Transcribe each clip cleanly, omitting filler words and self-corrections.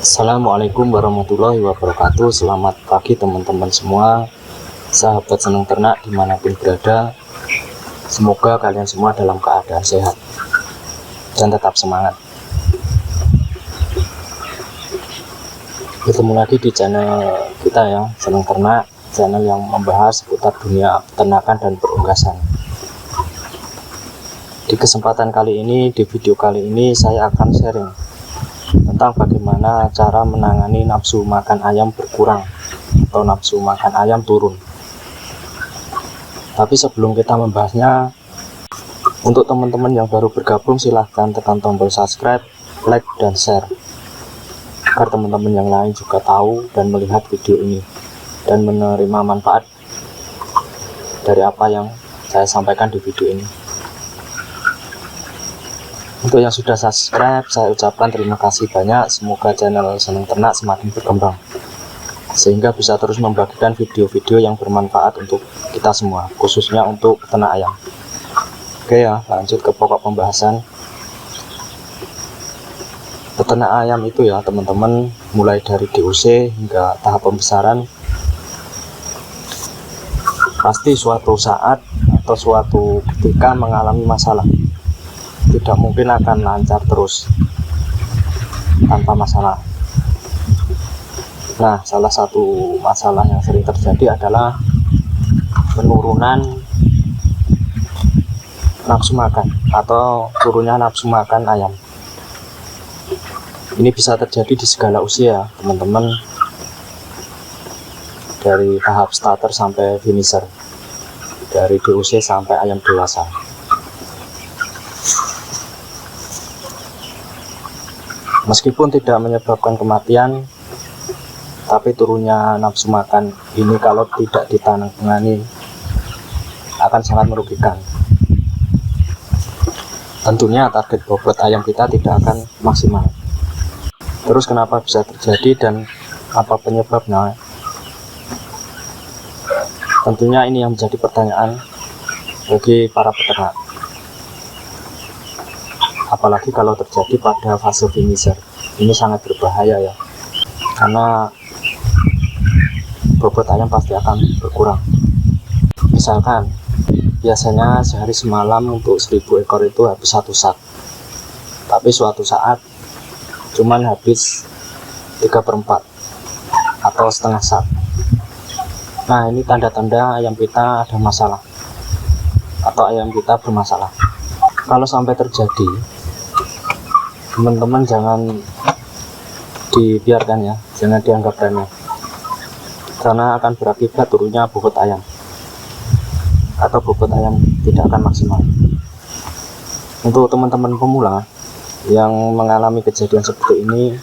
Assalamualaikum warahmatullahi wabarakatuh. Selamat pagi teman-teman semua, sahabat senang ternak dimanapun berada. Semoga kalian semua dalam keadaan sehat dan tetap semangat. Ketemu lagi di channel kita ya, senang ternak, channel yang membahas seputar dunia peternakan dan perunggasan. Di kesempatan kali ini, di video kali ini saya akan sharing tentang bagaimana cara menangani nafsu makan ayam berkurang atau nafsu makan ayam turun. Tapi sebelum kita membahasnya, untuk teman-teman yang baru bergabung silahkan tekan tombol subscribe, like, dan share agar teman-teman yang lain juga tahu dan melihat video ini dan menerima manfaat dari apa yang saya sampaikan di video ini. Untuk yang sudah subscribe, saya ucapkan terima kasih banyak. Semoga channel Senang Ternak semakin berkembang sehingga bisa terus membagikan video-video yang bermanfaat untuk kita semua, khususnya untuk peternak ayam. Oke ya, lanjut ke pokok pembahasan. Peternak ayam itu ya teman-teman, mulai dari DOC hingga tahap pembesaran, pasti suatu saat atau suatu ketika mengalami masalah. Tidak mungkin akan lancar terus tanpa masalah. Nah, salah satu masalah yang sering terjadi adalah penurunan nafsu makan atau turunnya nafsu makan ayam. Ini bisa terjadi di segala usia teman-teman, dari tahap starter sampai finisher, dari DOC sampai ayam dewasa. Meskipun tidak menyebabkan kematian, tapi turunnya nafsu makan ini kalau tidak ditangani akan sangat merugikan. Tentunya target bobot ayam kita tidak akan maksimal. Terus kenapa bisa terjadi dan apa penyebabnya? Tentunya ini yang menjadi pertanyaan bagi para peternak. Apalagi kalau terjadi pada fase finisher, ini sangat berbahaya ya, karena bobot ayam pasti akan berkurang. Misalkan biasanya sehari semalam untuk 1000 ekor itu habis 1 sak, tapi suatu saat cuman habis 3/4 atau setengah sak. Nah, ini tanda-tanda ayam kita ada masalah atau ayam kita bermasalah. Kalau sampai terjadi, teman-teman jangan dibiarkan ya, jangan dianggap remeh, karena akan berakibat turunnya bobot ayam atau bobot ayam tidak akan maksimal. Untuk teman-teman pemula yang mengalami kejadian seperti ini,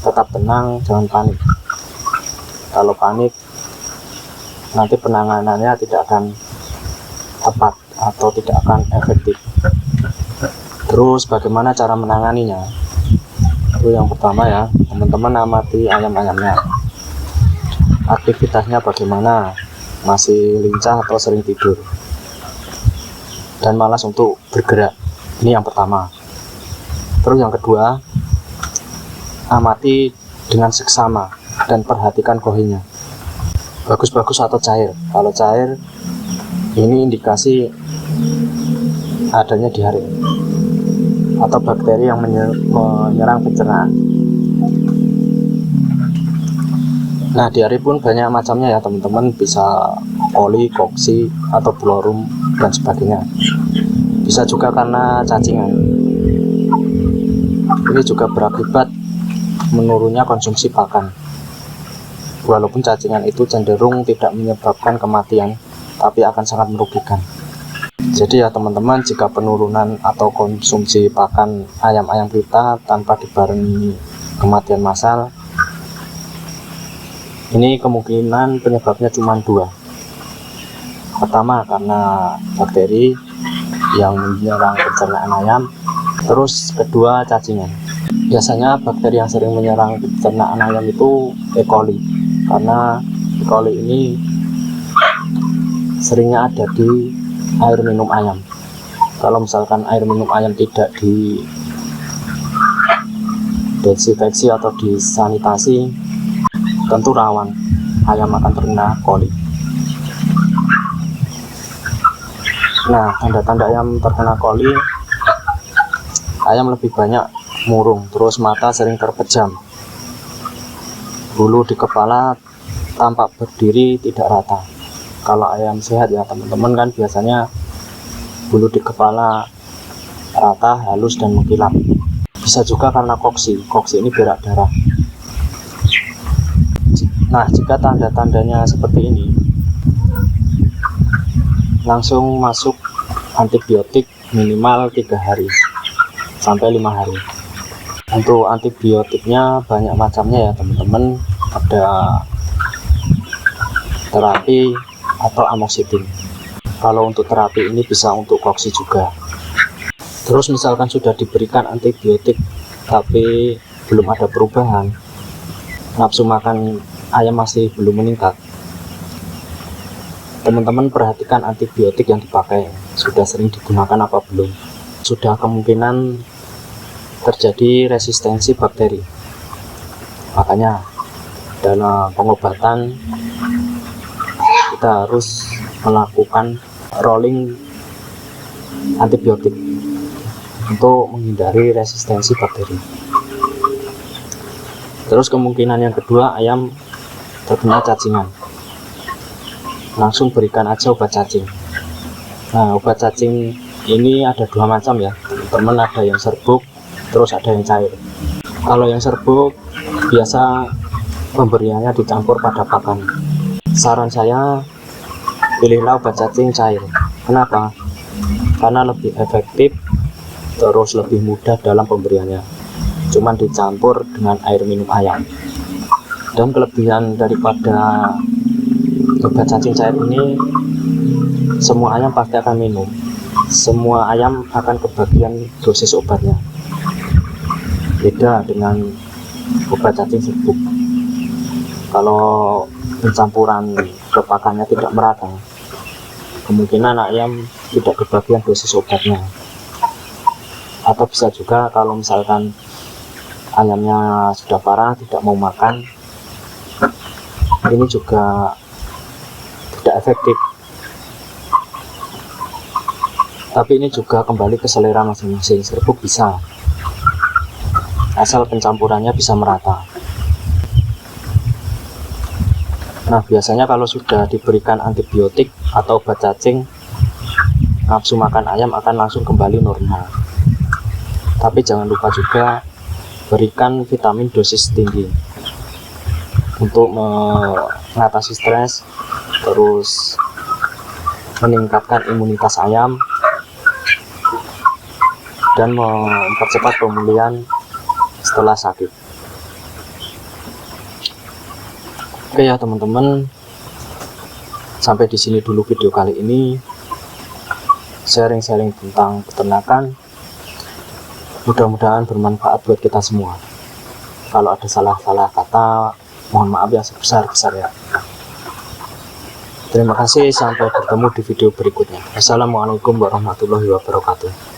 tetap tenang, jangan panik. Kalau panik, nanti penanganannya tidak akan tepat atau tidak akan efektif. Terus bagaimana cara menanganinya? Itu yang pertama ya, teman-teman amati ayam-ayamnya, aktivitasnya bagaimana, masih lincah atau sering tidur dan malas untuk bergerak. Ini yang pertama. Terus yang kedua, amati dengan seksama dan perhatikan kohinya, bagus-bagus atau cair. Kalau cair, ini indikasi adanya diare atau bakteri yang menyerang pencernaan. Nah, diare pun banyak macamnya ya teman-teman, bisa coli, koksi, atau blorum dan sebagainya. Bisa juga karena cacingan. Ini juga berakibat menurunnya konsumsi pakan. Walaupun cacingan itu cenderung tidak menyebabkan kematian, tapi akan sangat merugikan. Jadi ya teman-teman, jika penurunan atau konsumsi pakan ayam-ayam kita tanpa dibarengi kematian massal, ini kemungkinan penyebabnya cuma 2. Pertama, karena bakteri yang menyerang pencernaan ayam. Terus kedua, cacingan. Biasanya bakteri yang sering menyerang pencernaan ayam itu E. coli, karena E. coli ini seringnya ada di air minum ayam. Kalau misalkan air minum ayam tidak desinfeksi atau disanitasi, tentu rawan ayam akan terkena coli. Nah, tanda-tanda ayam terkena coli, ayam lebih banyak murung, terus mata sering terpejam, bulu di kepala tampak berdiri tidak rata. Kalau ayam sehat ya teman-teman, kan biasanya bulu di kepala rata, halus dan mengkilap. Bisa juga karena koksi ini berak darah. Nah, jika tanda-tandanya seperti ini, langsung masuk antibiotik minimal 3 hari sampai 5 hari. Untuk antibiotiknya banyak macamnya ya teman-teman, ada terapi atau amoksitin. Kalau untuk terapi ini bisa untuk koksi juga. Terus misalkan sudah diberikan antibiotik tapi belum ada perubahan, nafsu makan ayam masih belum meningkat, teman-teman perhatikan antibiotik yang dipakai sudah sering digunakan apa belum. Sudah kemungkinan terjadi resistensi bakteri. Makanya dalam pengobatan kita harus melakukan rolling antibiotik untuk menghindari resistensi bakteri. Terus kemungkinan yang kedua, ayam terkena cacingan. Langsung berikan aja obat cacing. Nah, obat cacing ini ada 2 macam ya teman-teman, ada yang serbuk, terus ada yang cair. Kalau yang serbuk biasa pemberiannya dicampur pada pakan. Saran saya, pilihlah obat cacing cair. Kenapa? Karena lebih efektif, terus lebih mudah dalam pemberiannya. Cuman dicampur dengan air minum ayam. Dan kelebihan daripada obat cacing cair ini, semua ayam pasti akan minum. Semua ayam akan kebagian dosis obatnya. Beda dengan obat cacing serbuk. Kalau pencampuran ke pakannya tidak merata, kemungkinan ayam tidak kebagian dosis obatnya. Atau bisa juga kalau misalkan ayamnya sudah parah, tidak mau makan, ini juga tidak efektif. Tapi ini juga kembali ke selera masing-masing. Serbuk bisa, asal pencampurannya bisa merata. Nah, biasanya kalau sudah diberikan antibiotik atau obat cacing, nafsu makan ayam akan langsung kembali normal. Tapi jangan lupa juga berikan vitamin dosis tinggi untuk mengatasi stres, terus meningkatkan imunitas ayam, dan mempercepat pemulihan setelah sakit. Oke ya teman-teman, sampai di sini dulu video kali ini, sharing-sharing tentang peternakan. Mudah-mudahan bermanfaat buat kita semua. Kalau ada salah-salah kata, mohon maaf yang sebesar-besar ya. Terima kasih, sampai bertemu di video berikutnya. Assalamualaikum warahmatullahi wabarakatuh.